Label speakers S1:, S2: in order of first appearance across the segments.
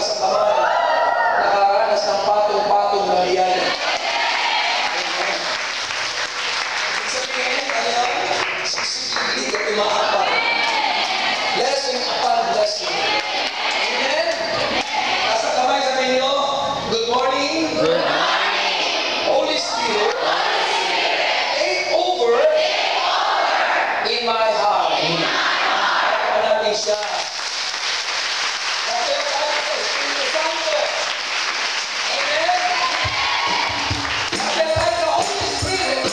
S1: nasa kamay, nakaranas ng patong-patong na biyaya. Sabihin, ano yan? Susunod at umaapa. Blessing upon blessing. Amen? Nasa kamay sabihin nyo, good morning.
S2: Good morning.
S1: Holy Spirit, take over in my heart. Kaya natin siya. Kasi tayo sa Espiritu Santo. Amen? Kasi tayo sa Holy Spirit.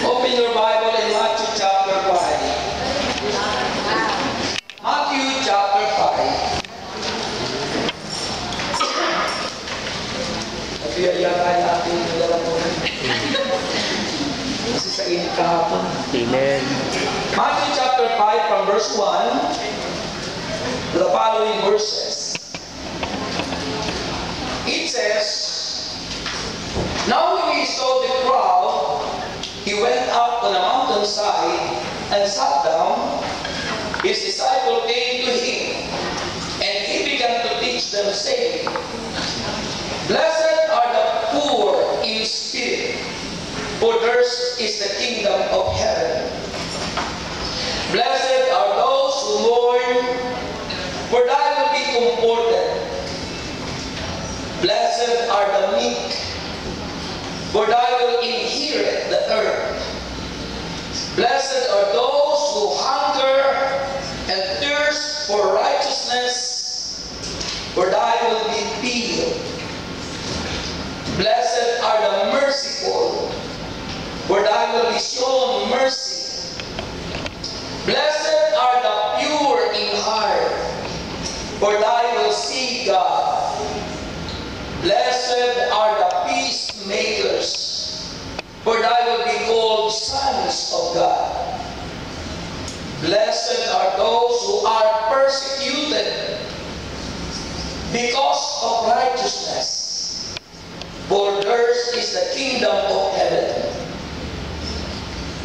S1: Open your Bible in Matthew chapter 5. Matthew chapter 5. Nabiyayaan natin yung dalang mo. Kasi sa init kahapon.
S2: Amen.
S1: Matthew chapter 5 from verse 1 to the following verses. It says, now when he saw the crowd, he went up on a mountainside and sat down. His disciples came to him, and he began to teach them, saying, blessed are the poor in spirit, for theirs is the kingdom of heaven. Blessed are those who mourn, for they will be comforted. Blessed are the meek, for they will inherit the earth. Blessed are those who hunger and thirst for righteousness, for they will be filled. Blessed are the merciful, for they shown mercy. Blessed are the pure in heart, for they will see God. Blessed are the peacemakers, for they will be called sons of God. Blessed are those who are persecuted because of righteousness, for theirs is the kingdom of heaven.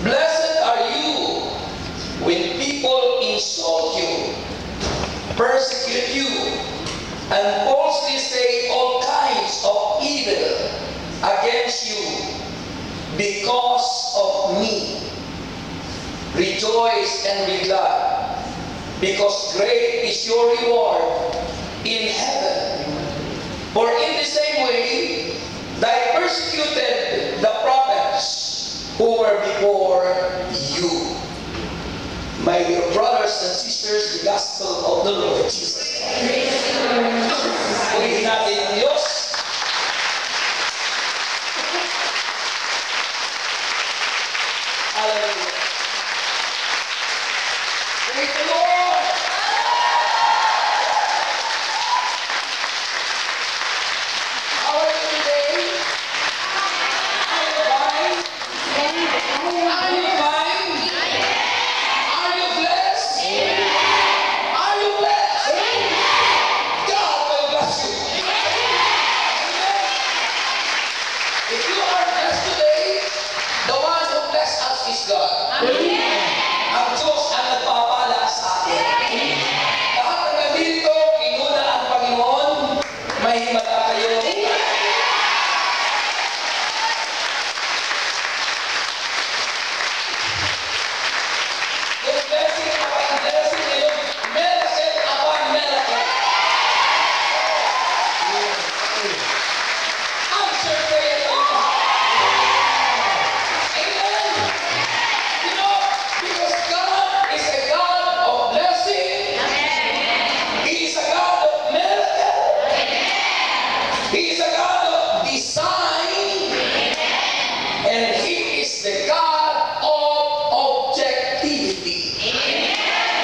S1: Blessed are you when people insult you, persecute you, and falsely say all kinds of evil against you because of me. Rejoice and be glad, because great is your reward in heaven. For in the same way, they persecuted the prophets who were before you. My dear brothers and sisters, the gospel of the Lord Jesus Christ. Purihin natin ang Diyos. Hallelujah. Praise the Lord. How are you today? Are you fine? Are you fine? Are you blessed? Are you blessed? God will bless you. If you are blessed today, the one who blessed us is God. Ang Diyos ang nagpapala sa atin. Lahat ng nandito, inuna ang Panginoon, may himala kayo. Yung blessing upon blessing ngayon, miracle upon miracle. Answer prayer to you. Amen. You know, because God is a God of blessing. He is a God of miracle. He is a God of design. And He is the God of objectivity.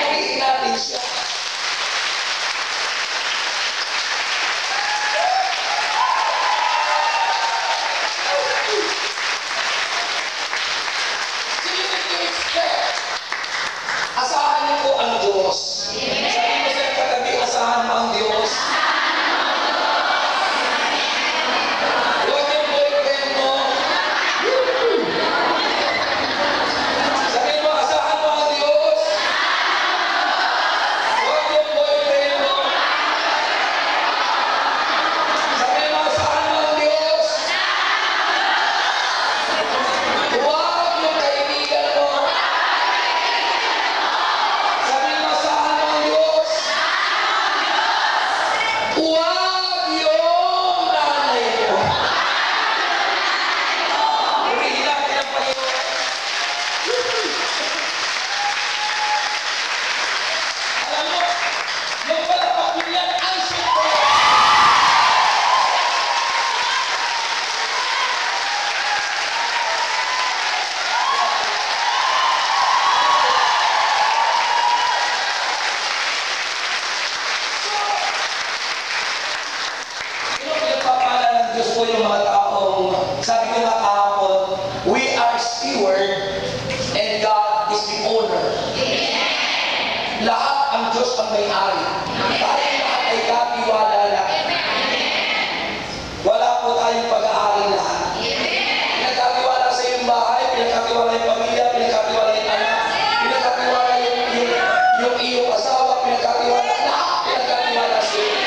S1: Purihin natin siya. So you need to expect. Asahan niyo po ang Diyos. Sabi mo sa katabi, asahan mo ang Diyos. Huwag yung boyfriend mo. Sabi mo, asahan mo ang Diyos. Huwag yung boyfriend mo. Sabi mo, asahan mo ang Diyos. Huwag yung kaibigan mo. Sabi mo, asahan mo ang Diyos. Huwag yung nanay mo. Purihin natin ang Panginoon. Alam mo, yung palapak mo yan, answer prayer. Pinagpapala ng Diyos po yung mga taong, sabi ko nga kahapon, we are steward and God is the owner. Lahat ang Diyos ang may-ari. Tayo lahat ay katiwala lang. Wala po tayong pag-aari lahat. Pinagkatiwala sa iyong bahay, pinagkatiwala yung pamilya, pinagkatiwala yung anak, pinagkatiwala yung iyong asawa, pinagkatiwala lahat, pinagkatiwala sa iyo.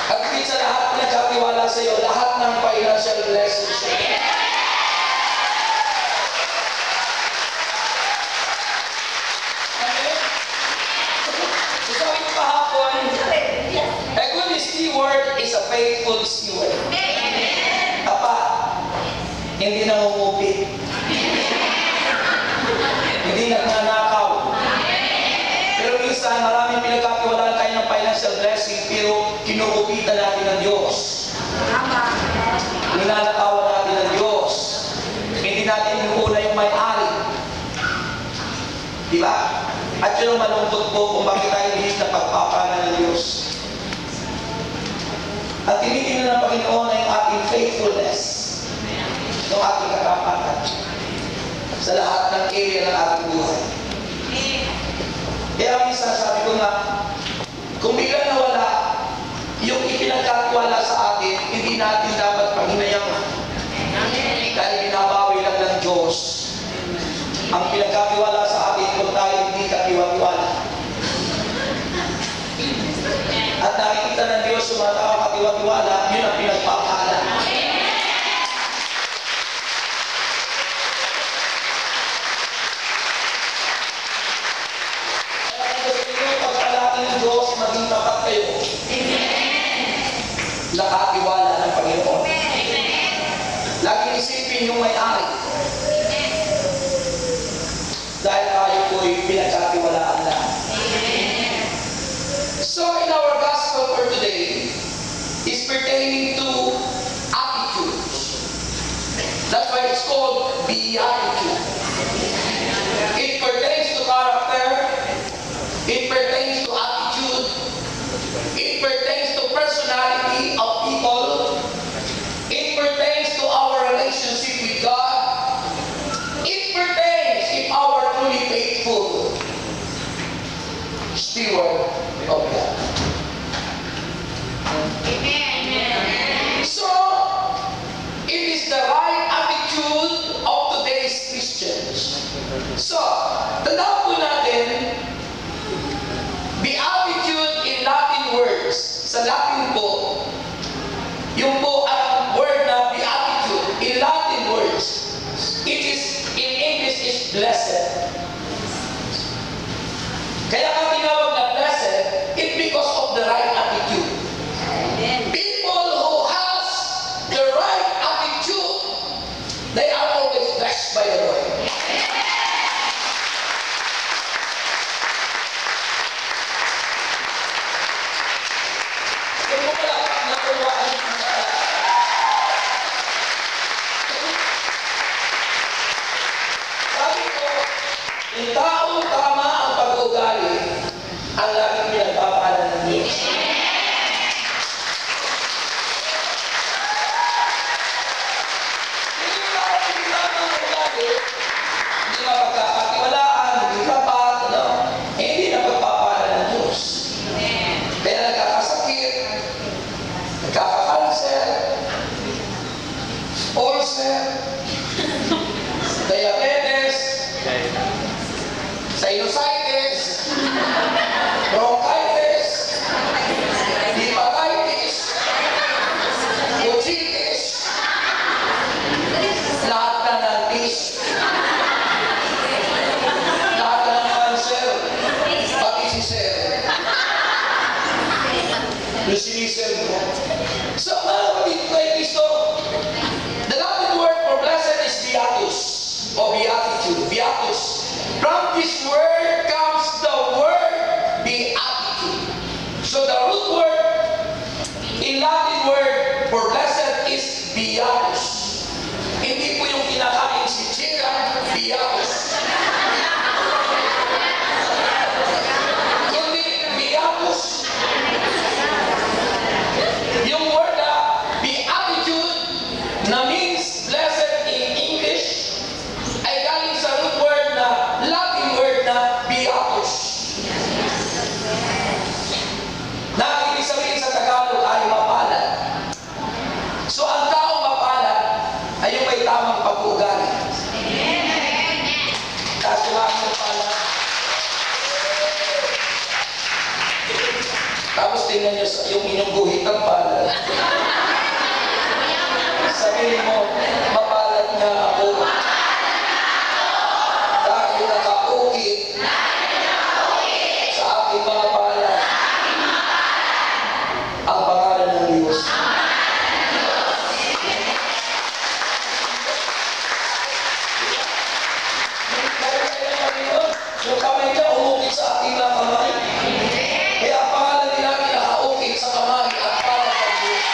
S1: At higit sa lahat, pinagkatiwala sa iyo, lahat ng financial blessings. Amen? So sabi ko kahapon, a good steward is a faithful steward. Tapat, hindi nangungupit, hindi nagnanakaw. Pero minsan, maraming pinagkatiwalaan tayo ng financial blessing, pero kinukupitan natin ng Diyos. Ninanakawan natin ng Diyos. Hindi natin inuuna Di ba? At yun ang malungkot po kung bakit tayo hindi napagpapala ng Diyos. At tinitingnan ng Panginoon ay yung ating faithfulness, ng ating katapatan sa lahat ng area ng ating buhay. Kaya minsan sabi ko nga, kung biglang nawala yung ipinagkatiwala sa atin, hindi natin dapat panghinayang dahil binabawi lang ng Diyos ang pinagkatiwala sa atin kung tayo hindi katiwala. At nakikita ng Diyos yung mga tao katiwala, yun ang pinagpapala. Kaya kung gusto nyo pagpalakin ng Diyos, maging tapat kayo. Nakatiwala ng Panginoon. Laging isipin yung may-ari. Dahil tayo po'y pinagkatiwalaan lang. So in our gospel for today is pertaining to attitudes. That's why it's called beatitude. It pertains to character. It pertains to attitude. It pertains to personality of people. It pertains to our relationship with God. It pertains if our truly faithful steward of God. Amen. So, it is the right attitude of today's Christians. So, tandaan po natin, beatitude in Latin words. Sa Latin po, yung po ang word na beatitude in Latin words. It is, in English, is blessed. Kaya ang tinawag na blessed, it's because of the right attitude. People who has the right attitude, they are always blessed by the Lord. Kung wala nakuwaan sabi ko, yung taong tama ang pag-ugali, ang laging pinagpapala ng Diyos. Hindi tao hindi tama ang ugali, hindi mapagkakatiwalaan, hindi tapat, hindi napagpapala ng Diyos. Kaya nagkakasakit, nagkakakanser, ulcer, diabetes, sinusitis, bronchitis, hepatitis, bronchitis, lahat na ng dis, lahat na ng cancer, pati si Sir. Yung sinisir mo. So, mga kapatid ko ay Kristo, the Latin word for blessed is beatus, or beatitude, beatus. From this word comes the word beatitude. So the root word in Latin word for blessed is beatus. Hindi po yung kinakain si Chira, beatus. Kundi beatus. Yung word na beatitude na means blessed in English ay galing sa root word na Latin word na beatus. Na ibig sabihin sa Tagalog ay mapalad. So ang taong mapalad ay yung may tamang pag-uugali. Kasi mga mapalad. Tapos tingnan nyo yung inyong guhit ng palad. Sabihin mo, mapalad nga ako. Dahil nakaukit sa aking mga palad ang pangalan ng Diyos. Yung kamay niya umukit sa ating mga kamay. Kaya ang pangalan nila nakaukit sa kamay at palad ng Diyos.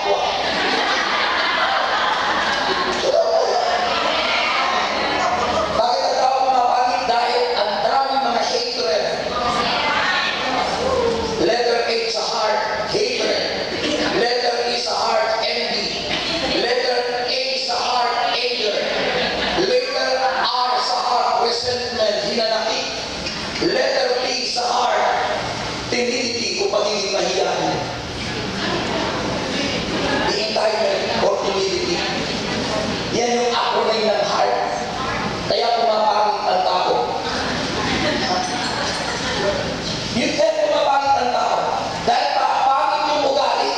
S1: kapwa. Bakit ang tao pumapangit? Dahil ang daming mga hatred. Letter A sa heart, hatred. Letter E sa heart, envy. Letter A sa heart, anger. Letter R sa heart, resentment, hinanakit. Letter T sa heart, timidity o pagiging mahiyain. Entitlement or timidity. Yan yung acronym ng heart. Kaya pumapangit ang tao. Yun kaya pumapangit ang tao. Dahil pangit yung ugali.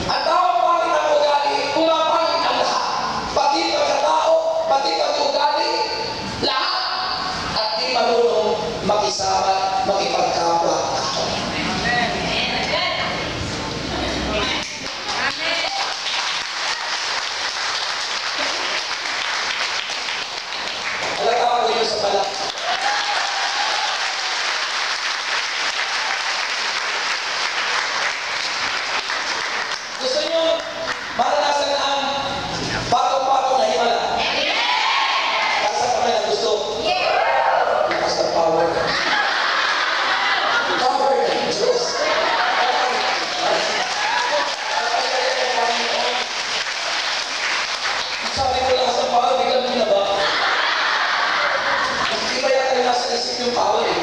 S1: Ang tao pangit ang ugali, pumapangit ang lahat. Pati pagkatao, pati pag-ugali, lahat. At di marunong makisama, makipagkapwa. Halata ko yun sa balat. Gusto nyo maranasan ang patong-patong na himala? Kasa kami na gusto. Lakas ng power. Power ng Diyos. Sabi ko lakas ng power, biglang mo na ba? Hindi ba yata yung nasa isip yung power eh?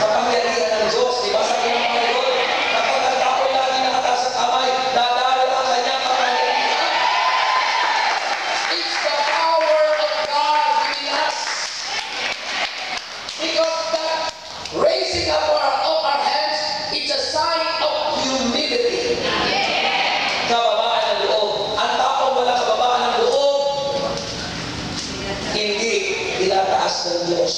S1: Sa pangyarihan ng Diyos, di ba? Sabi ng Panginoon, kapag ang tao lagi nakataas ang kamay, dadalo ang kanyang kapangyarihan. It's the power of God within us. Because that raising up our hands, it's a sign of humility. Kababaan ng loob. Ang taong wala kababaan ng loob, hindi tinataas ng Diyos.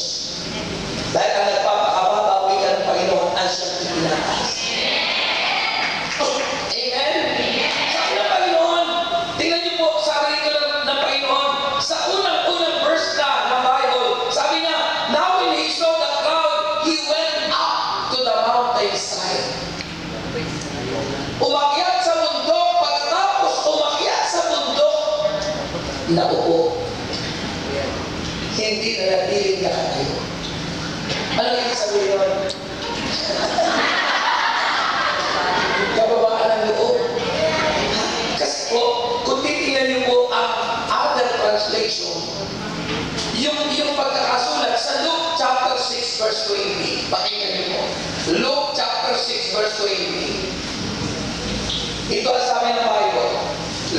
S1: Dahil ang nagpapakababa, wika ng Panginoon, ang siyang itinataas. Amen? Sabi ng Panginoon, tingnan niyo po, sabi rito ng Panginoon, sa unang-unang verse na ng Bible, sabi niya, now when he saw the crowd, he went up to the mountainside. Umakyat sa bundok, pagkatapos umakyat sa bundok, naupo. Hindi na natiling nakatayo. Ano yung sabihin yun? Kababaan ng loob. Kasi po, kung titingnan niyo po ang other translation, yung pagkakasulat sa Luke chapter 6 verse 20, pakinggan niyo po. Luke chapter 6 verse 20. Ito ang sabi ng Bible.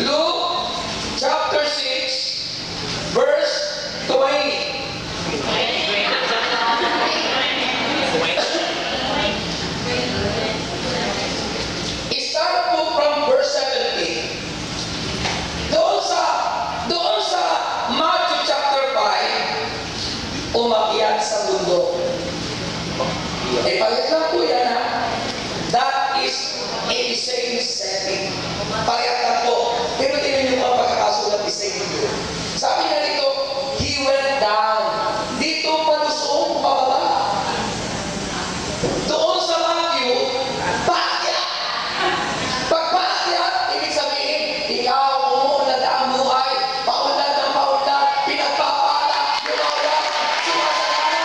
S1: Luke chapter 6 verse 20. Start po from verse 17. Doon sa Matthew chapter 5, umakyat sa bundok. Eh, pagkat lang po yan ha. That is a same setting. Pagkat lang po. Pero tingnan niyo ang pagkakasulat ni Saint Luke. Sabi niya dito, he went down. Dito palusong pababa. Doon sa Matthew, paakyat. Pag paakyat, ibig sabihin, ikaw umuunlad ang buhay, paunlad ng paunlad, pinagpapala, lumawak, sumasagana.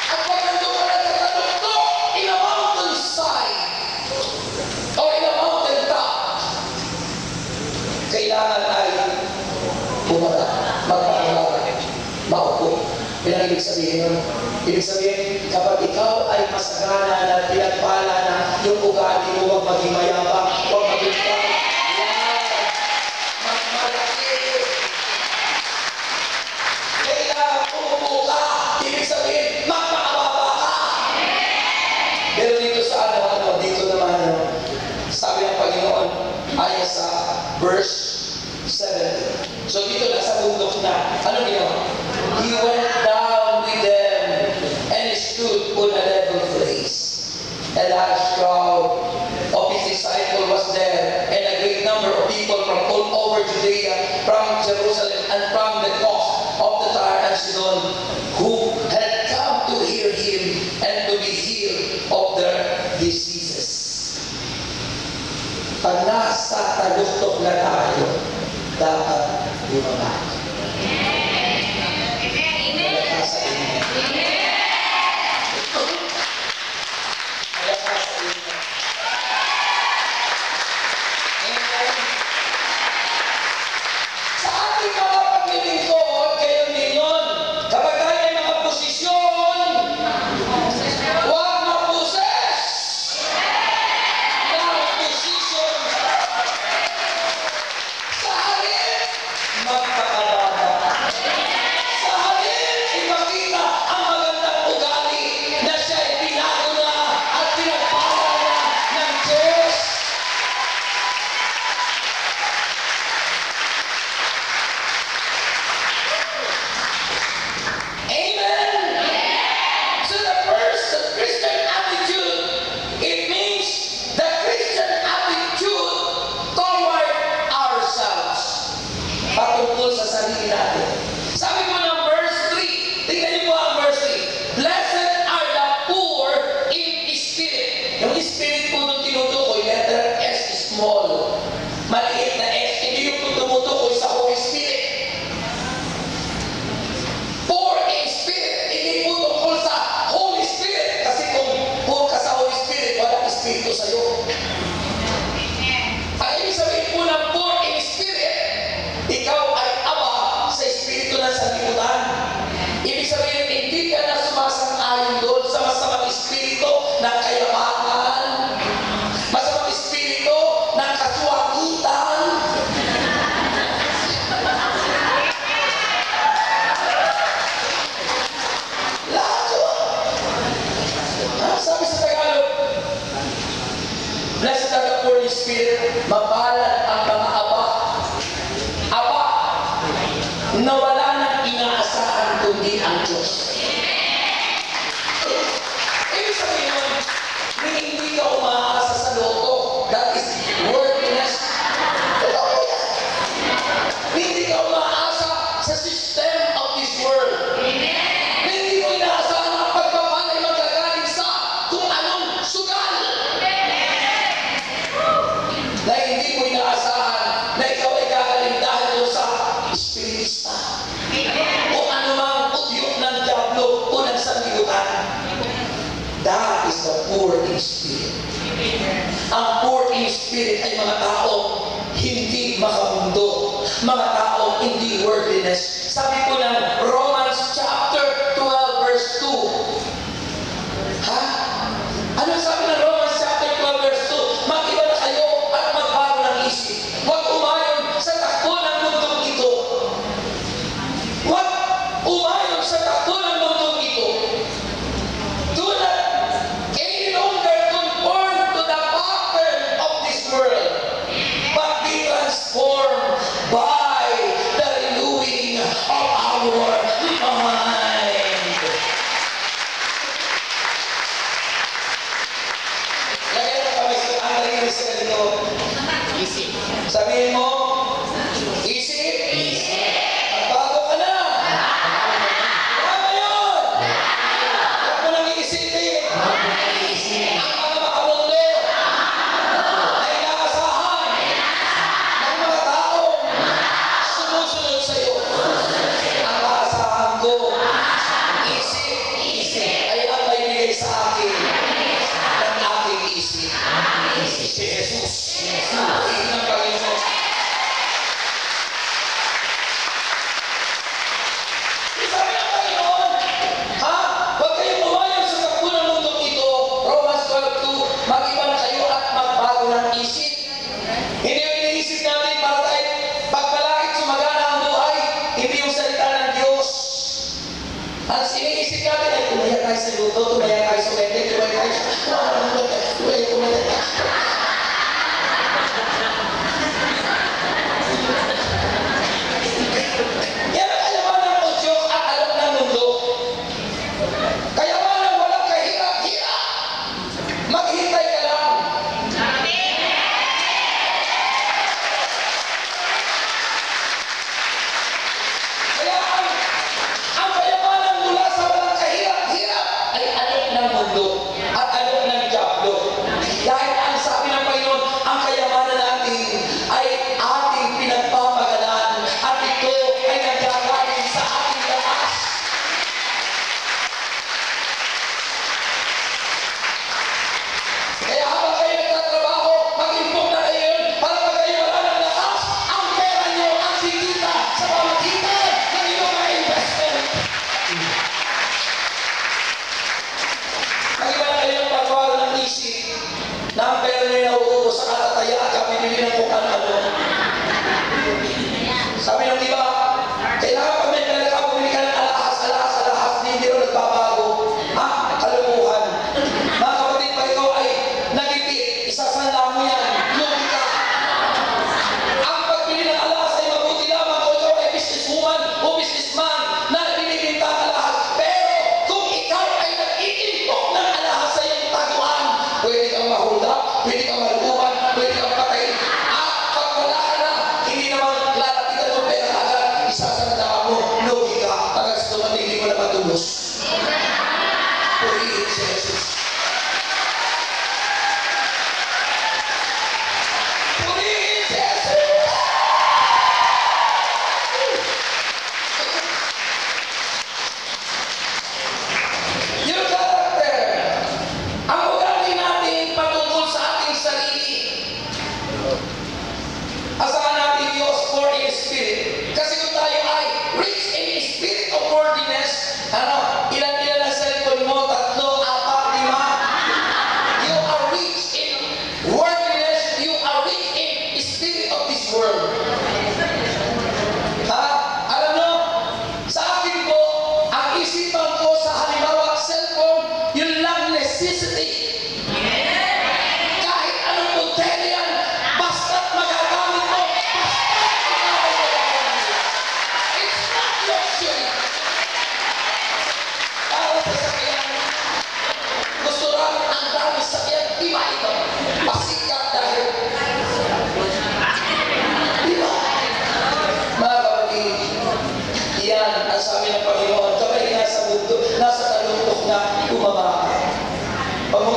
S1: At pag nandun ka nagtatanong, in a mountainside, or in a mountain top, kailangan ay bumaba, magpapalala, maupo. Yan ang ibig sabihin nun. Ibig sabihin, kapag ikaw ay masagana na pinagpala na yung ugali mo, huwag maging mayabang, huwag maging proud. Yan. Mas malaki. Kailangan umupo ka. Ibig sabihin, magpakababa ka. Pero dito sa dito naman, sabi ng Panginoon, ayon sa verse 7. So dito nasa bundok na, ano ginawa? He went down with them and stood on a level place. A large crowd of his disciples was there, and a great number of people from all over Judea, from Jerusalem, and from the coast of the Tyre and Sidon, who had come to hear him and to be healed of pag nasa taluktok na tayo, dapat bumaba. Malakas sa inyo. Malakas sa inyo. Amen. Sa ating mga paglilingkod, kayo din yun. Kapag tayo ay mga posisyon, huwag maposes ng posisyon. Sa halip, magpakababa. Sa halip, ipakita ang magandang ugali na siya ay binago na at pinagpala na ng Diyos. Amen. So the first, the Christian attitude, it means the Christian attitude toward ourselves. Patungkol sa sarili natin. Sabi mo ng verse 3, tingnan niyo po ang verse 3. Blessed are the poor in spirit. Yung spirit po nung tinutukoy, letter S small. Maliit na S, hindi yung tumutukoy sa Holy Spirit. Poor in spirit, hindi po tungkol sa Holy Spirit. Kasi kung poor ka sa Holy Spirit, walang Espiritu sa'yo. Ang ibig sabihin po ng poor in spirit, ikaw ay aba sa Espiritu ng sanlibutan. Ibig sabihin, hindi ka na sumasang-ayon doon sa masamang Espiritu ng kayamanan, masamang Espiritu ng kaswakitan. Lahat yun. Sabi sa Tagalog, blessed are the poor in spirit, mapalad ang mga aba. Aba, na wala nang inaasahan kundi ang Diyos. Ibig sabihin, hindi ka umaasa sa loto. That is worthiness. Totoo yan. Hindi ka umaasa sa system of this world. Hindi mo inaasahan ang pagpapala ay magagaling sa kung anong sugal. Na hindi mo inaasahan na ikaw ay gagaling dahil doon sa espiritista. O anumang udyok ng diablo o ng sanlibutan. That is the poor in spirit. Ang poor in spirit ay mga tao hindi makamundo. Mga tao hindi worthiness. Sabi po ng Romans chapter 12 verse 2. Ha? Ano sabi ng Romans chapter 12 verse 2? Mag-iba na kayo at magbago ng isip. Huwag umayon sa takbo ng mundong ito. Huwag umayon sa takbo ng mundong ito. Do not any longer conform to the pattern of this world, but be transformed by the renewing of our mind. Lagyan mo kami sa ang sa ganito. Sabihin mo, isip, magbago ka na. Tama yun. Huwag mo nang iisipin. Ang mga makamundo na inaasahan ng mga taong sumusunod sa iyo. Ang aasahan ko, isip, ay ang may bigay sa akin ng aking isip. Si Jesus. Ng Panginoon.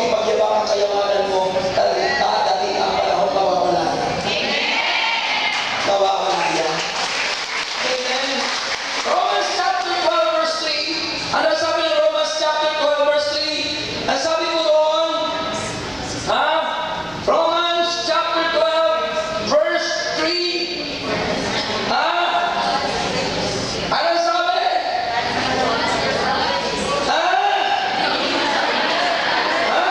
S1: ipagyabang ang kayamanan mo, dadating ang panahon mawawala yan. Mawawala yan. Amen. Romans chapter 12 verse 3. Ano sabi ng Romans chapter 12 verse 3? Ang sabi mo doon, ha? Romans chapter 12 verse 3. Ha? Ano sabi? Ha? Ha?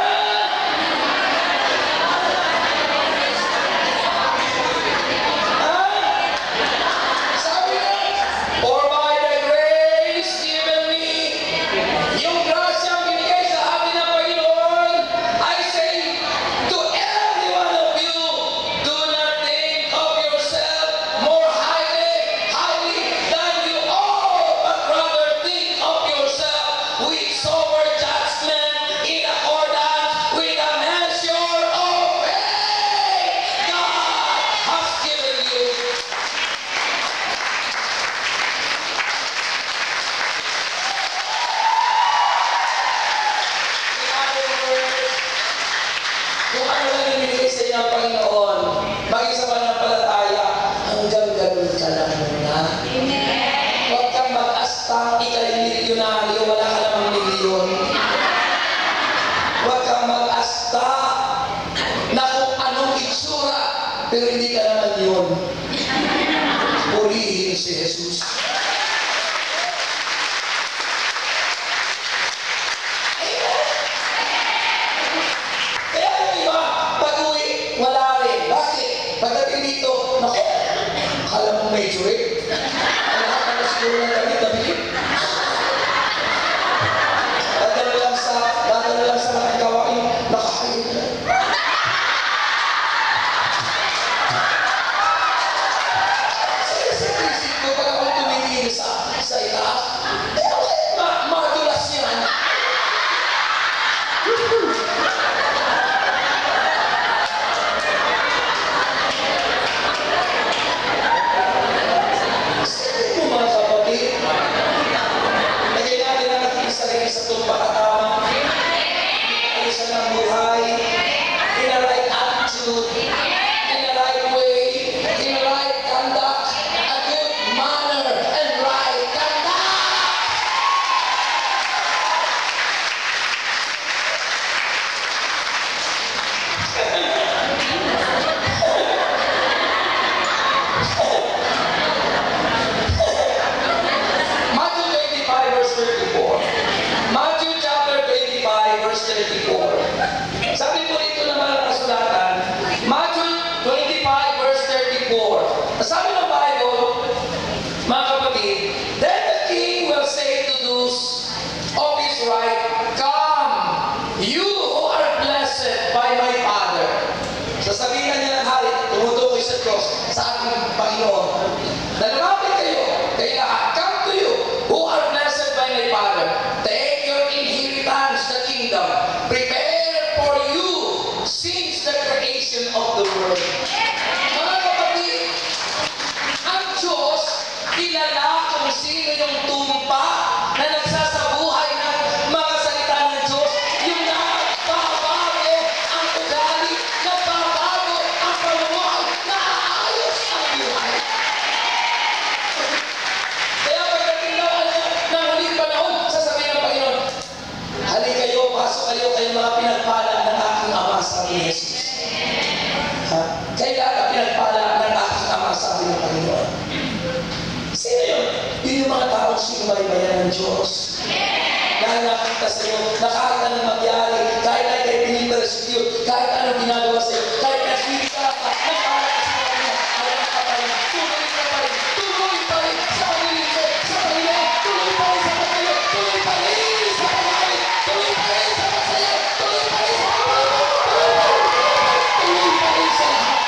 S1: Sabi niya, for by the grace given me, yung grasyang binigay sa atin ng Panginoon, I say to every one of you, do not think of yourself more highly than you ought, but rather think of yourself with sober judgment in accordance with the measure of faith God has given you. In other words, kung ano lang ibinigay sa inyo ng Panginoon, maging sa pananampalataya, hanggang ganun ka lang muna. Huwag kang mag-asta, ikay milyonaryo, wala ka namang milyon. Huwag kang mag-asta na kung anong itsura, pero hindi ka naman yun. Purihin si Jesus. Kaya yung iba, pag-uwi, wala rin. Bakit? Pagdating dito, naku, akala mo may jurik. Lahat na siguro ng damit. Dadalo lang sa mga gawain, nakakain na. Isip ko, pag ako tumingin sa itaas, madulas yan. Sabi mo mga kapatid, lagay natin ang ating sarili sa tumpakatama, ayusan ng buhay, in a right attitude, in a right way, in a right conduct, a good manner, and right conduct. Matthew 25 verse 34. Matthew chapter 25 verse 34. Sabi po dito naman ang kasulatan, Matthew 25 verse 34. Sabi ng Bible, mga kapatid, then the king will say to those of his right, come, you who are blessed by my Father. Sasabihin niya ng hari, tumutukoy sa Diyos, sa ating Panginoon. Nalumapit kayo, kaya come to you, who are blessed by my Father. Take your inheritance, the kingdom. Prepare for you since the creation of the world. Mga kapatid, ang Diyos, kilala kung sino yung tumpa na nagsasabuhay ng mga salita ng Diyos, yung nagbabago ang ugali, nagbabago ang pamumuhay, naayos ang buhay. Kaya pagdating daw ng huling panahon, sasabihin ng Panginoon, hali kayo, pasok kayo, kayong mga pinagpala ng aking Ama, sabi ni Jesus. Kaya ka pinagpala ng aking Ama, sabi ng Panginoon. Sino yun? Yun yung mga taong sinubaybayan ng Diyos. Dahil nakita sa iyo, na kahit anong mangyari, kahit ay kayo pinipersecute, kahit anong ginagawa sa iyo, kahit naswita ka, nagpala ka sa kanya, alam ka pa rin, tuloy pa rin sa Panginoon, tuloy pa rin sa Panginoon, tuloy pa rin sa Panginoon, tuloy pa rin sa Panginoon, tuloy pa rin sa Panginoon, tuloy pa rin sa Panginoon, tuloy pa rin sa lahat.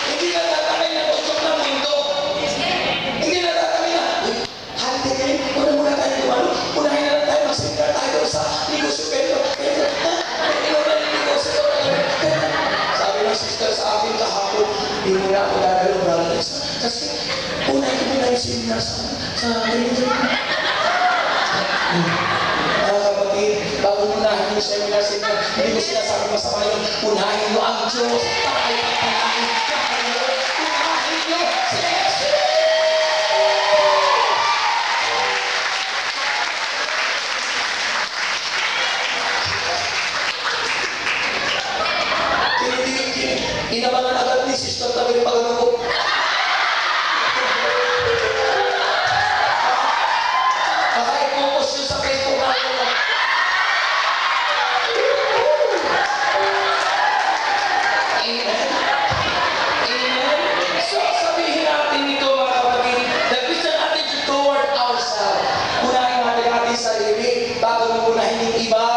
S1: Hindi na tatakay ng usok ng mundo. Hindi na tatakay na, uy, hali kayo, muna tayo dumalo, unahin na lang tayo, magsimula tayo doon sa negosyo kayo. Sabi ng sister sa akin kahapon, hindi mo na ako dadalo, brother. Kasi, unahin ko muna yung seminar sa ganyan. Mga kapatid, bago unahin yung seminar, hindi ko sinasabi masama yun. Unahin nyo ang Diyos. Tayo ang panahin. Unahin nyo si Jesus. Inabanan agad ni Sister Tabiri pag-ano ko. Naka-focus yun sa Facebook na ako. Amen. Amen. So, sabihin natin ito mga kapatid, the Christian attitude toward ourselves. Unahin natin ating sarili bago mo unahin yung iba.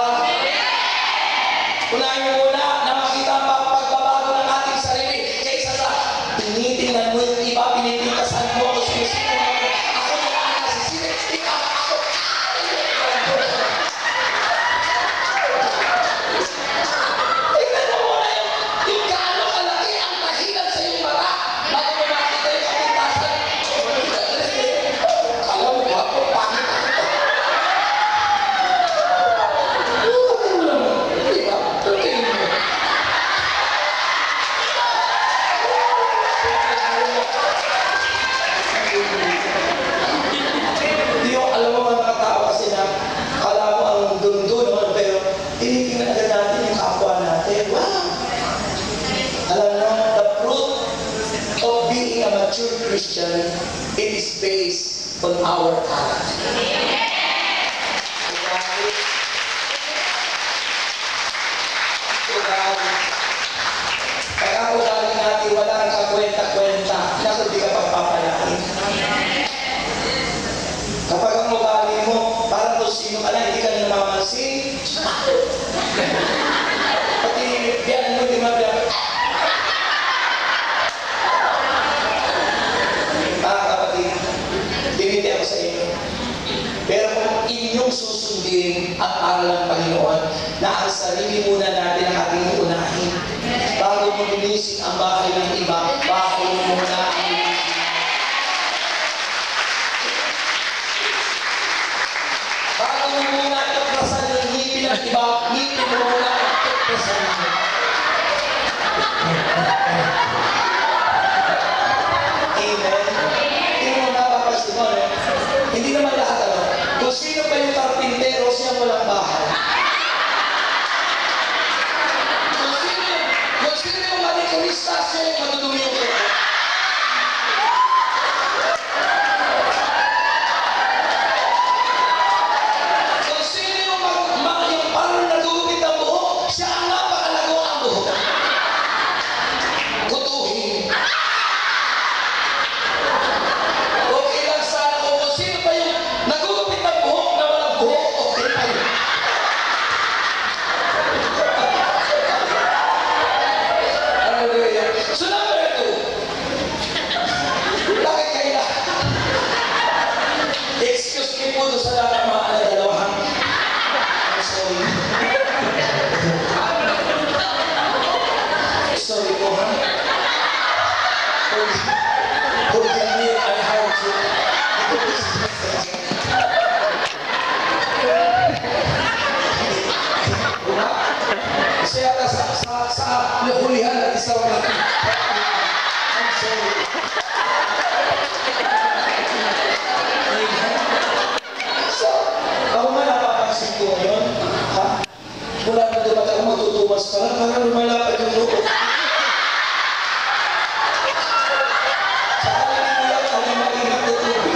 S1: Unahin mo muna na makita ang pagbabago ng ating sarili kaysa sa tinitingnan mo yung iba, pinipintasan mo ako sinisino mo. Ako na lang nasisinin, ikaw ako. Tingnan mo muna yung gaano kalaki ang dahilan sa iyong mata bago mo makita yung kapintasan. Alam mo ba ako, pangit ako. Alam mo mga tao kasi na kala mo ang dundo naman pero tinitingnan agad natin yung kapwa natin. Wow! Alam mo, the fruit of being a mature Christian, it is based on our character. Kaya ugali natin, wala kang kakwenta-kwenta, naku di ka pagpapalain. Kapag ang ugali mo, parang kung sino ka lang, hindi ka na namamansin. Pati biyan mo, di mabiyan. Mga kapatid, biniti ako sa inyo. Pero kung inyong susundin ang aral ng Panginoon, na ang sarili muna natin ang ating unahin. Bago mo linisin ang bahay ng iba, bago mo muna ang linisin. Bago mo muna itaprasan yung ngipin ng iba, ngipin mo muna itaprasan mo. Amen. Hindi mo napapansin mo, hindi naman lahat ano. Kung sino pa yung karpintero, siya walang bahay. Kung sino yung manikulista, siya yung madudumi yung kuko. Kung sino yung parang nagugupit ang buhok, siya ang napakalago ang buhok. Kutuhin. Okay lang sana kung sino pa yung nagugupit ang buhok na walang buhok, okay pa yun. Hallelujah. So number 2, bakit kailangan? Excuse me po doon sa lahat ng mga dalawahan. I'm sorry. Sorry po ha. Forgive me, I hurt you. Kasi yata sa hulihan na isang natin. I'm sorry. So, ako nga napapansin ko ngayon, ha? Mula na dumat ako matutumas ka lang, parang lumalapad yung loob. Saka naniyak ka na mag-ingat na tubig.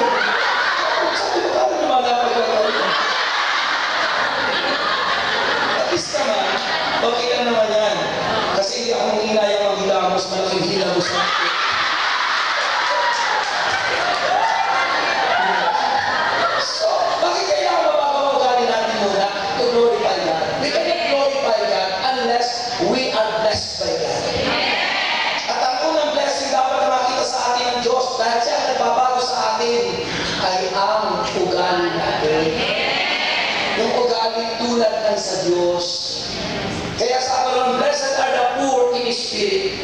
S1: Sabi ko, parang lumalapad yung loob. At least naman, okay lang naman yan. Kasi hindi ako nanginayang maghilamos, malaking hilamos na ito. So, bakit kailangan mababaw ugali natin muna to glorify God? We cannot glorify God unless we are blessed by God. At ang unang blessing dapat na makita sa atin ng Diyos dahil siya ang nagbabago sa atin ay ang ugali natin. Yung ugali tulad ng sa Diyos. Kaya sabi ron, blessed are the poor in spirit.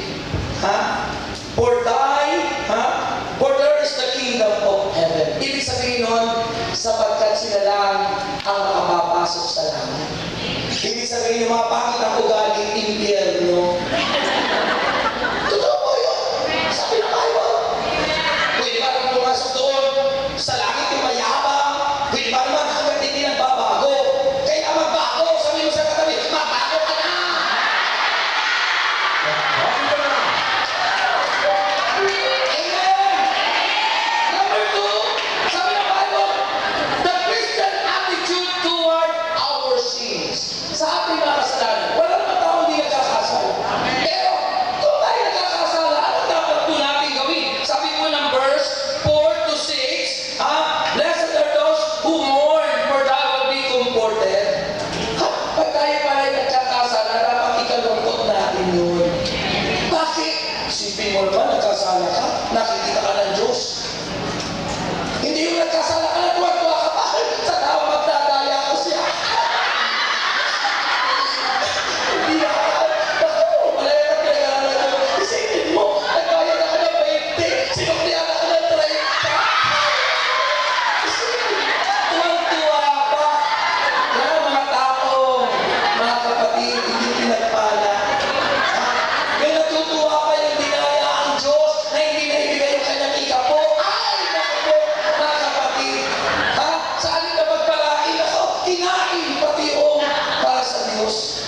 S1: For there is the kingdom of heaven. Ibig sabihin nun, sapagkat sila lang ang sabihin yung mga pangit ang ugali, impyerno. Totoo po yun. Sabi ng Bible. Pwede ba naman pumasok doon sa langit yung mayabang? Pwede ba naman hanggang hindi nagbabago? Kaya magbago, sabi mo sa katabi, magbago ka na! Amen! Number 2, sabi ng Bible, the Christian attitude toward our sins. Sa ating mga kasalanan, wala naman tao hindi nagkakasala. Pero, kung tayo nagkakasala, ano dapat po natin gawin? Sabi po ng verse 4 to 6, blessed are those who mourn, for they will be comforted. Pag tayo pala nagkakasala, dapat ikalungkot natin yun. Bakit? Sipin mo naman, nagkasala ka, nakikita ka ng Diyos. Hindi yung nagkasala ka na, tuwa-tuwa ka pa, sa tao magdadaya ko siya. Hindi na ka, naku, malaya na pinag-aaral ko. Isipin mo, nagbayad ka ng 20, sinuklihan ka ng 30. Isipin, tuwang-tuwa pa. Kaya mga tao, mga kapatid, hindi pinagpala. Yung natutuwa pa yung dinaya ang Diyos na hindi naibigay yung kanyang ikapo. Ay, naku po, mga kapatid. Saan ka magpalain ako? Kinain pati yung para sa Diyos.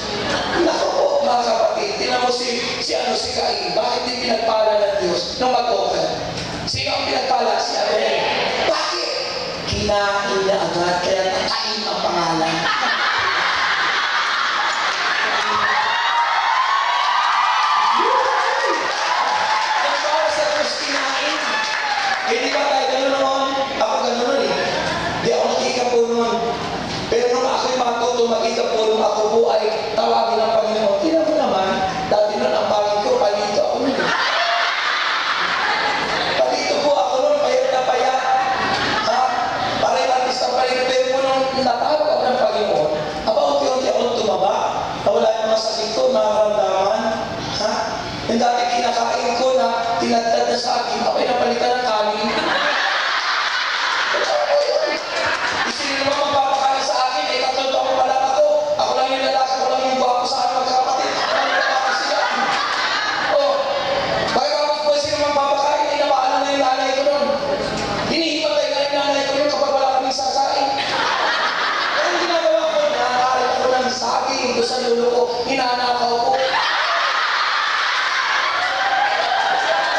S1: Naku po, mga kapatid. Tinan mo si Cain. Bakit di pinagpala ng Diyos nung mag-open? Sino ang pinagpala? Si Abel. Bakit? Kinain niya agad, kaya Cain ang pangalan. Ang para sa Diyos kinain. Hindi ba tayo gano'n noon? Ako gano'n noon eh. Di ako nakikapo noon. Pero nung ako'y matuto mag-ikapo, nung ako po ay tawagin ng Panginoon, tinan mo naman, dati noon ang pangin ko, palito ako noon. Palito po ako noon, payat na payat. Parang artista pa rin. Pero po nung natawag ako ng Panginoon, unti-unti akong tumaba. Nawala yung mga sakit ko, nakaramdaman. Yung dati kinakain ko na tinagtad na sa akin, ako'y napalitan ng kanin. Totoo po yun. Isinin naman magpapakain sa akin, eh, 3 taon pa lang ako. Ako lang yung lalaki, ako lang yung gwapo sa akin magkakapatid. Ako lang yung lalaki sila. Oh, pagkakapos po sino magpapakain, eh, napaalam na yung nanay ko nun. Hinihimatay nga yung nanay ko nun kapag wala kaming sasain. Kaya ang ginagawa ko, nakakalit ako ng saging doon sa lulo ko, hinanakaw ko.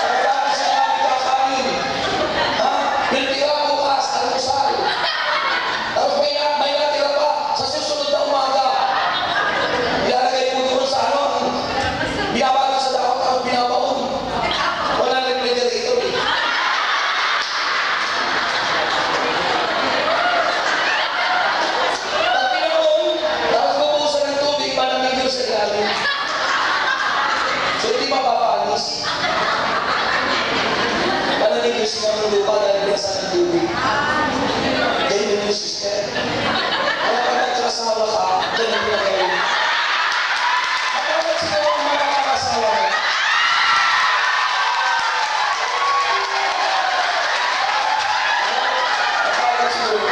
S1: Pagkakapos sila kami kakain. Pinatira bukas, almusal. Tapos may natira pa sa susunod na umaga. Ilalagay po doon sa binabago sa dahon, tapos binabaon. Wala na refrigerator eh. Pag pinabaon, tapos bubusan ng tubig, malamig yun sa ilalim. So hindi mapapanis. Malamig yun siya ng lupa dahil biyasan ng tubig. Ganyan yung sister. Kaya pag nagkasawa ka, ganyan yung gawin. Matawag siguro ang mga kakasawa mo. Matawag siguro.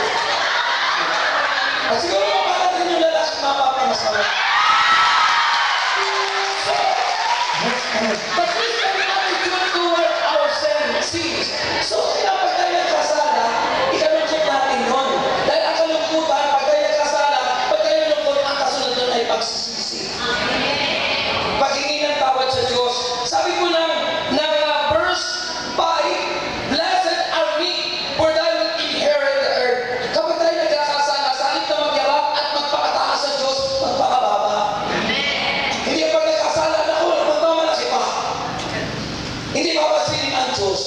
S1: At siguro mapalad rin yung lalaki mapapangasawa. So, the Christian attitude toward our sins. So, kaya pag tayo nagkasala, ikalungkot natin yun. Dahil ang kalungkutan, pag tayo nagkasala, pag tayo nalungkot, ang kasunod doon ay pagsisisi. Paghingi ng tawad sa Diyos. Sabi po ng verse 5, blessed are meek, for they will inherit the earth. Kapag tayo nagkakasala, sa halip na magyarap at magpakataas sa Diyos, magpakababa. Hindi pag nagkasala na ako, magmamalaki pa. Hindi papasilin ang Diyos.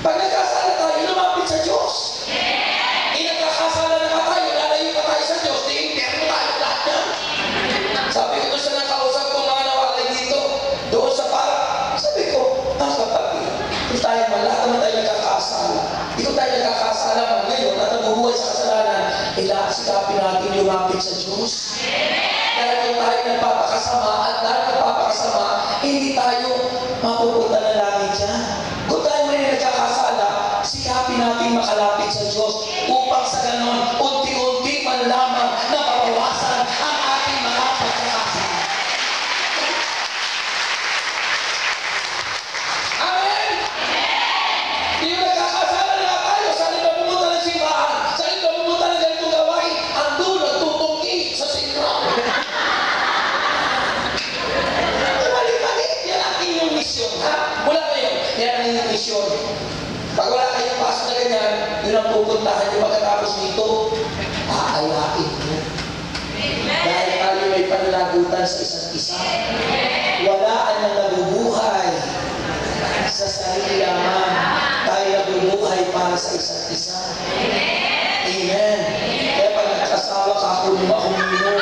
S1: Pag nagkasala tayo, lumapit sa Diyos. Nagkakasala na ka tayo, lalayo pa tayo sa Diyos, di impyerno tayo lahat yan. Sabi ko doon sa nakausap ko mga nawalay dito, doon sa park, sabi ko, kapatid, kung tayo man, lahat naman tayo nagkakasala. Ikaw tayo nagkakasala man ngayon at nabubuhay sa kasalanan, sikapin natin lumapit sa Diyos. Dahil kung tayo nagpapakasama at dahil nagpapakasama, hindi tayo mapupunta na langit yan. Kung tayo may nagkakasala, sikapin natin makalapit sa Diyos upang sa ganon, unti-unti man lamang na mabawasan ang ating mga pagkakasala. sa isa't isa. Wala nang nabubuhay sa sarili lamang. Tayo nabubuhay para sa isa't isa. Amen. Kaya pag nagkasawa ka, kung uminom.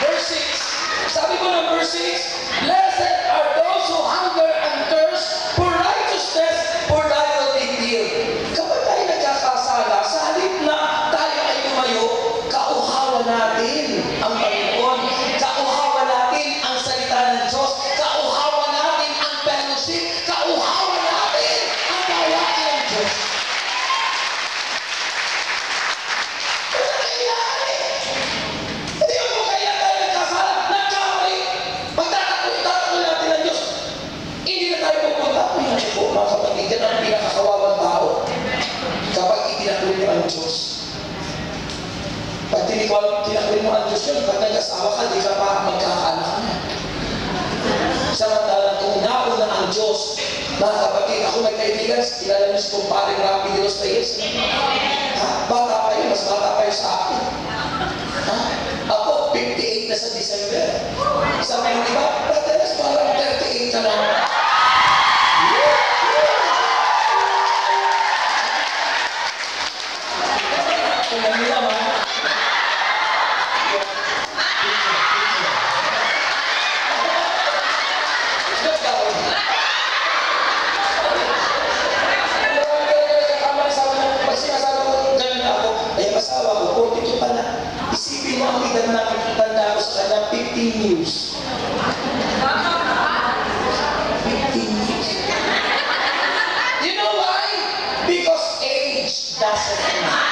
S1: Verse 6. Sabi ko ng verse 6, blessed are those who hunger and thirst for righteousness, for they will be filled. Kapag tayo nagkakasala, sa halip na tayo ay tumayo, kauhawa natin ang Panginoon, kauhawa natin ang salita ng Diyos, kauhawa natin ang fellowship, kauhawa natin ang gawain ng Diyos. Ano nangyayari? Hindi mo kaya tayo nagkasala, nagkamali, magtatakoy natin ng Diyos. Hindi na tayo pupunta. Uy, natin po mga kapatid, yan ang pinakakawawang tao. Kapag itinakoy mo ang Diyos. Pag tinakoy mo ang Diyos yun, pag nag-asawa ka, di ka pa magkakaanak na. Samantalang kung nauna ang Diyos, mga kapatid, ako may kaibigan, kilala niyo si kumparing Rapi de los Reyes. Bata pa yun, mas bata pa yun sa akin. Ako, 58 na sa December. Sabi ng iba, Bratanas, parang 38 ka lang. Kung hindi naman, asawa ko, 42 pa na. Isipin mo ang edad na tanda ko sa kanya, 15 years. 15 years. You know why? Because age doesn't matter.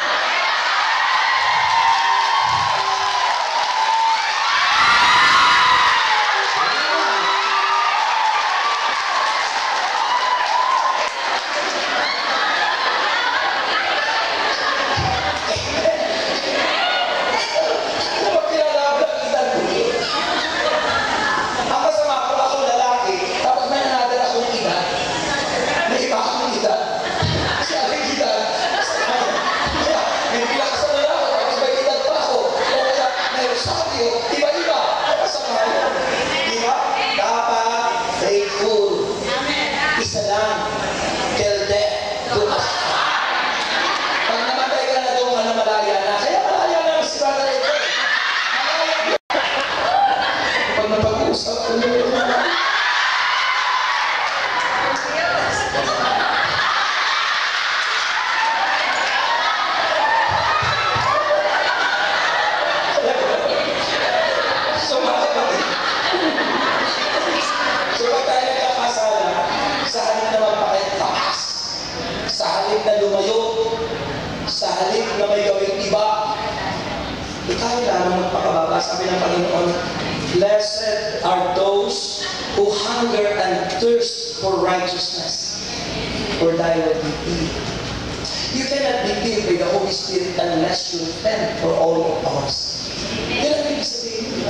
S1: Sabi ng Panginoon, blessed are those who hunger and thirst for righteousness, for they will be filled. You cannot be filled with the Holy Spirit unless you repent for all your hours. Yan ang ibig sabihin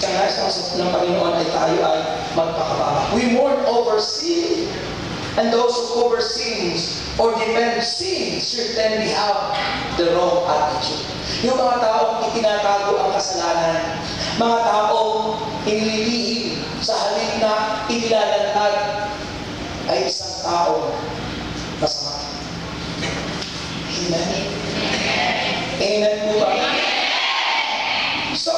S1: kaya sa ng Panginoon ay tayo ay magpakababa. We mourn over sin, and those who cover sins or defend sin certainly have the wrong attitude. Yung mga taong itinatago ang kasalanan, mga taong inililihim sa halip na inilalantad ay isang taong masama. Amen. Amen po ba? So,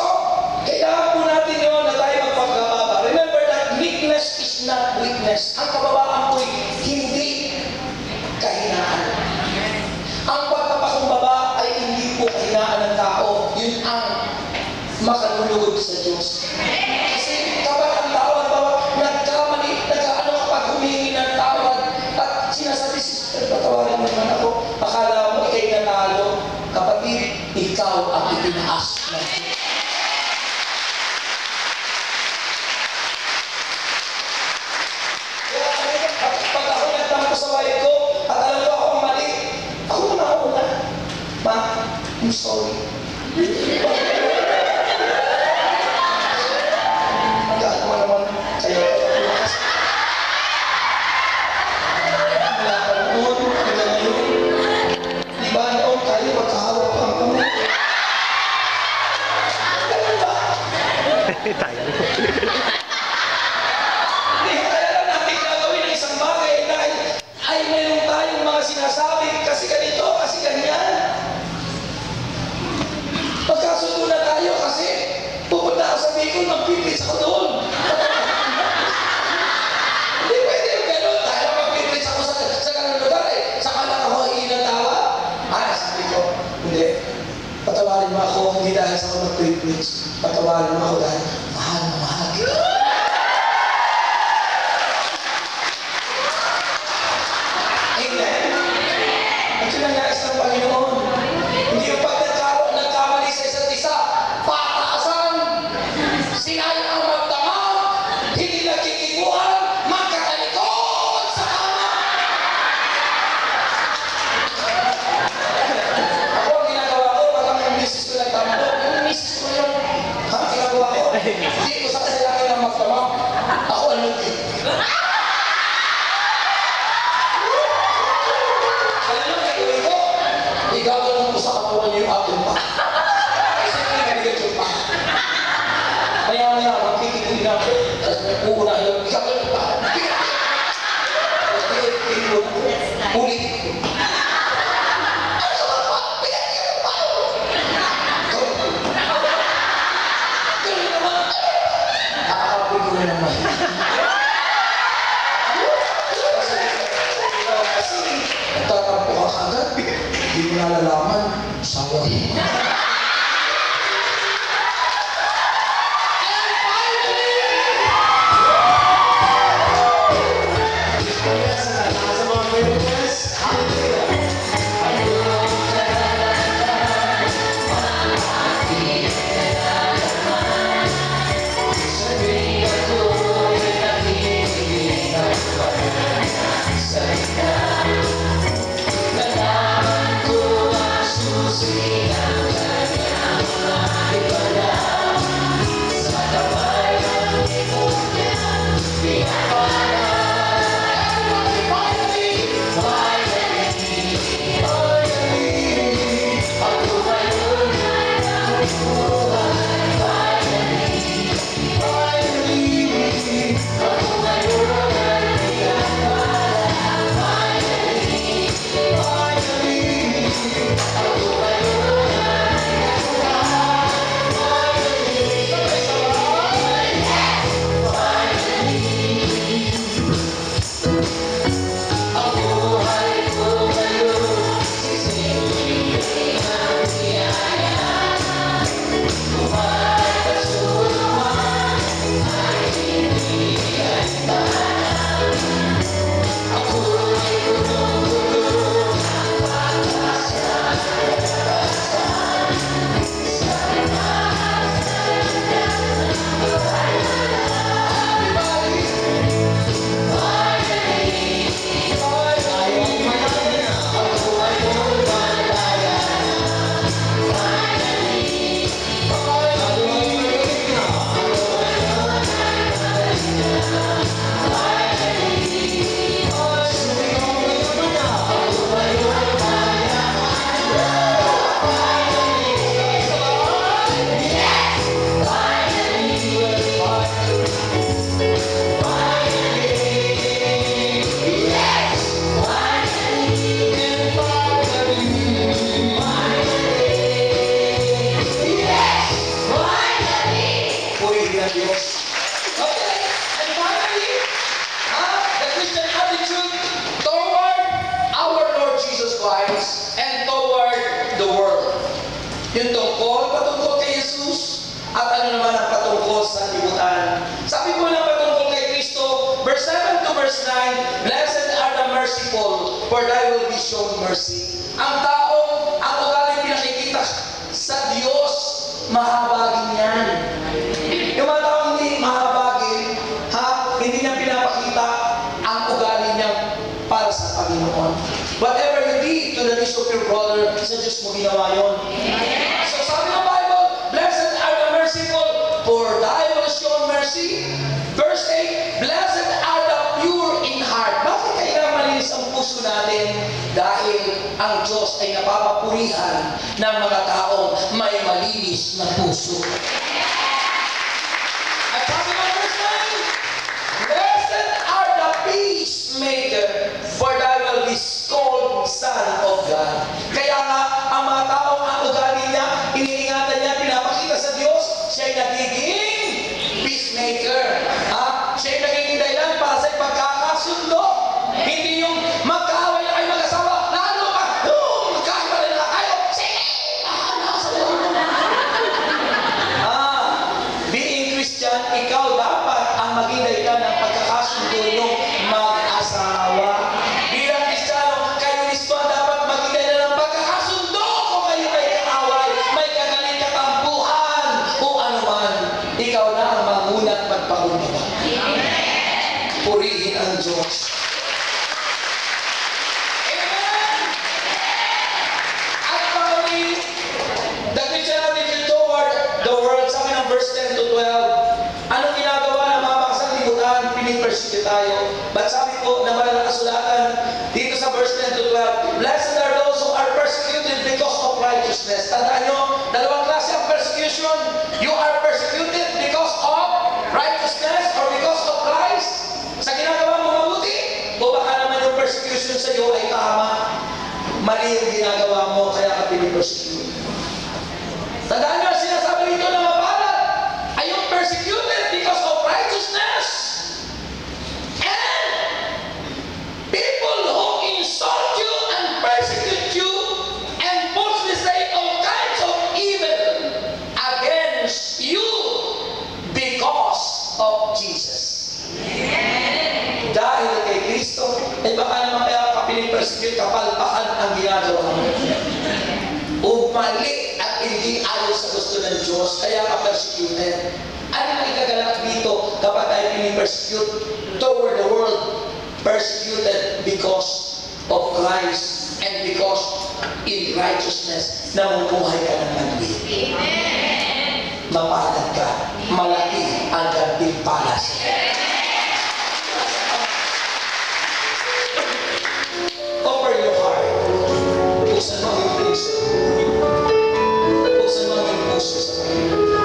S1: kailangan po natin yun na tayo magpagkababa. Remember that meekness is not weakness. Ang kababaan po'y hindi kahinaan. Ang pagpapakumbaba ay hindi po kahinaan ng tao. Yun ang makalulugod sa Diyos. Kasi kapag ang tao, nagkamali, nag-ano kapag humingi ng tawad at sinasabi, sister, patawarin mo naman ako. Akala mo ikay nanalo, kapatid, ikaw ang itinaas ng Diyos. Pag ako nagtampo sa wife ko, at alam ko akong mali, ako na una. Ma, I'm sorry. Mag-ano mo naman kayo. Wala ka noon, hanggang ngayon. madalas ako mag-preach. Patawarin mo ako dahil, mahal na mahal kita. Amen? At yun ang nais ng Panginoon. Hindi yung pag nagkamali sa isa't isa, pataasan, sinaya ang magdamag, hindi nagkikiguan, magkatalikod sa kama. Ako ang ginagawa ko, pag ang misis ko nagtambo, yung misis ko yung ginagawa ko. Hindi ko sa kasilakin ng magdamag. Ako ang nagkik. Igagawin ko sa katawan niyo yung ating pa. Kasi hindi nabigat yung pa. Maya-maya, magkikikuhin na ako. Tapos uunahin yung igagawin yung pa. Ulit. Ano ba pa? Bigat niyo yung pa. Gawin naman. Nakakapin ko na naman. Kasi nagtatampo ka agad. Hindi mo nalalaman, sayang mo. And finally! Yes, nasa mga members, yung tungkol, patungkol kay Jesus, at ano naman ang patungkol sa libutan. Sabi ko na patungkol kay Kristo, verse 7 to verse 9, Blessed are the merciful, for they will be shown mercy. Ang taong, ang ugaling pinakikita sa Diyos, mahabagin yan. Yung mga taong hindi mahabagin, hindi niya pinapakita ang ugali niya para sa Panginoon. Whatever you did to the least of your brother, sa Diyos mo ginawa yun. So sabi ng Bible, blessed are the merciful, for thy will show mercy. Verse 8, blessed are the pure in heart. Bakit kailangan malinis ang puso natin? Dahil ang Diyos ay napapapurihan ng mga taong may malinis na puso. At sabi ng verse 9, blessed are the peacemaker, for thy will be called Son of God. Kaya nga, ang mga taong ang ugali niya, iniingatan niya, pinapakita sa Diyos, siya'y nagiging peacemaker. Siya'y nagiging dahilan para sa pagkakasundo. Hindi yung magkaaway na kayo mag-asawa, na ano ka, magkahiwalay na kayo, sige! Diyos. Amen! At kami, the Christian attitude toward the world, sabi ng verse 10 to 12, anong ginagawa ng mga sanglibutan? Pinipersecute tayo. But sabi po na maraming kasulatan dito sa verse 10 to 12, blessed are those who are persecuted because of righteousness. Tandaan nyo, dalawang klase ang persecution. You are persecuted because of righteousness or because of Christ. Sa ginagawa mo mabuti, o baka naman yung persecution sa iyo ay tama. Mali yung ginagawa mo, kaya ka pinipersecute. Tandaan nyo, sinasabi dito na mapalad ay yung persecuted because of righteousness. And people who insult you and persecute you and falsely say all kinds of evil against you because of Jesus. Amen. Dahil kay Kristo, ay baka naman kaya ka pinipersecute, kapalpakan ang ginagawa mo. Umali at hindi ayon sa gusto ng Diyos, kaya ka persecuted. Ano ang ikagalak dito kapag tayo pinipersecute toward the world? Persecuted because of Christ and because in righteousness namumuhay ka ng maluwin. Amen. Mapalad ka. Malaki ang gantimpala sa iyo. Offer your heart. Buksan mo yung puso. Buksan mo yung puso sa Panginoon.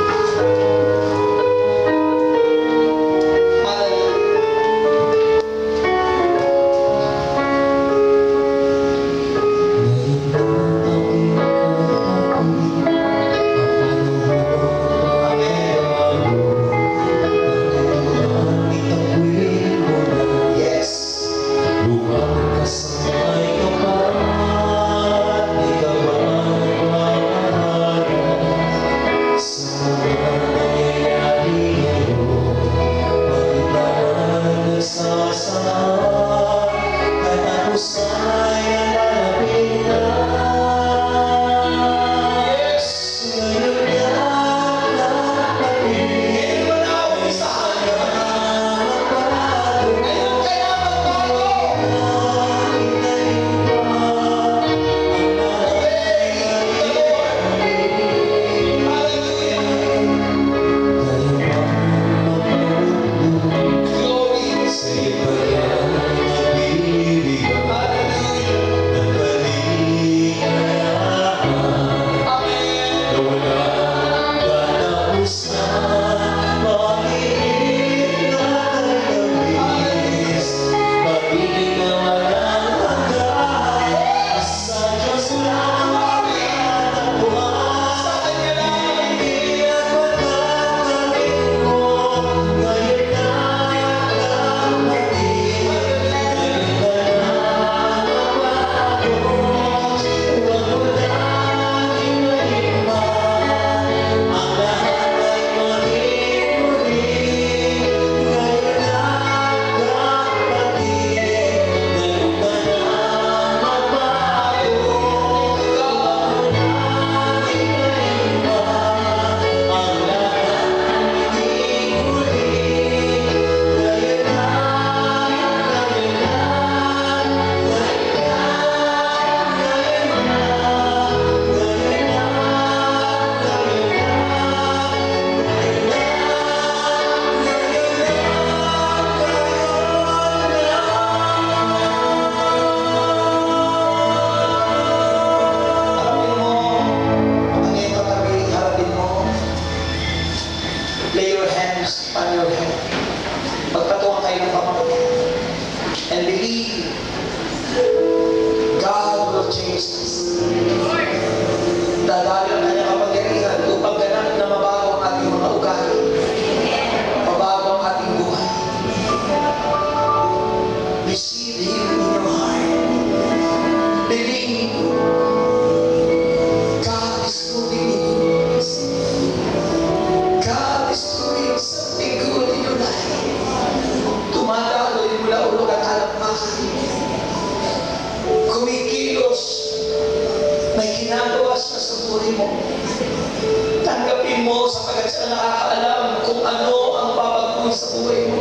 S1: Tanggapin mo sapagkat siya nakakaalam kung ano ang babaguhin sa buhay mo.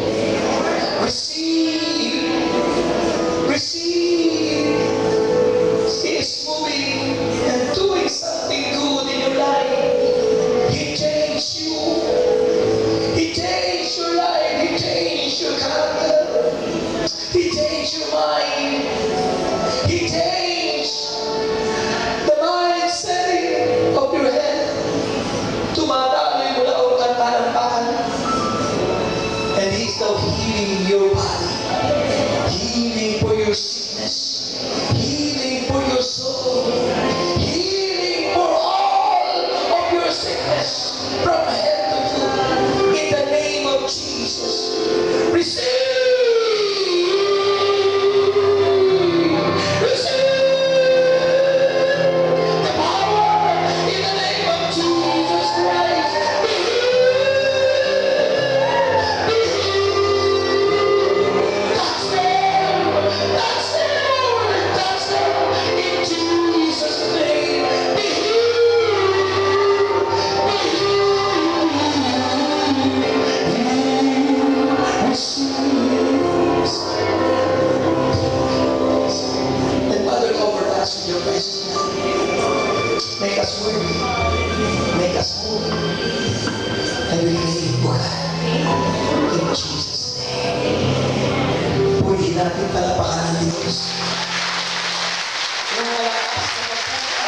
S1: Receive and we claim, O God, in Jesus' name. Puri natin palapakan ng Diyos. Yung malakas na pagkakas.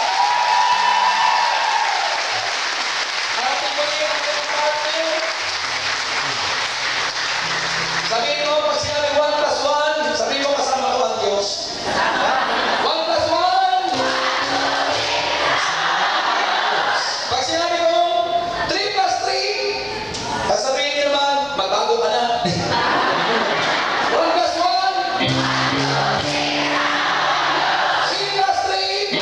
S1: Ating muli ang ating partner. Sabihin mo, pag sinabi 1+1, sabihin mo kasama ko ang Diyos. 1+1. Pag sinabi mo 3+3, sasabihin niyo naman, magbago ka na. 1+1. 3+3.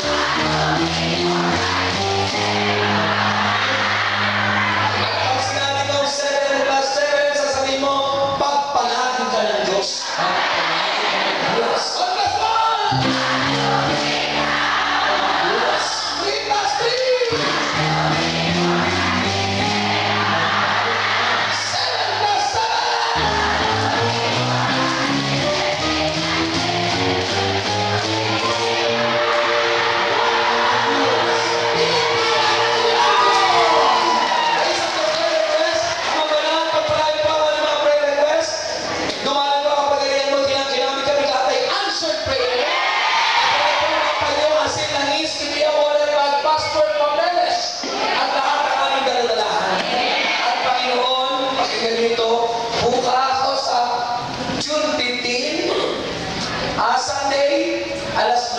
S1: At pag sinabi mo 7+7, sasabihin mo, pagpalain ka ng Diyos. Yes. 1+1. Yes. 3+3.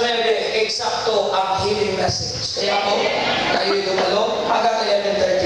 S1: 9 eksakto ang healing message. Kaya po, kayo'y dumalo hanggang 11:30.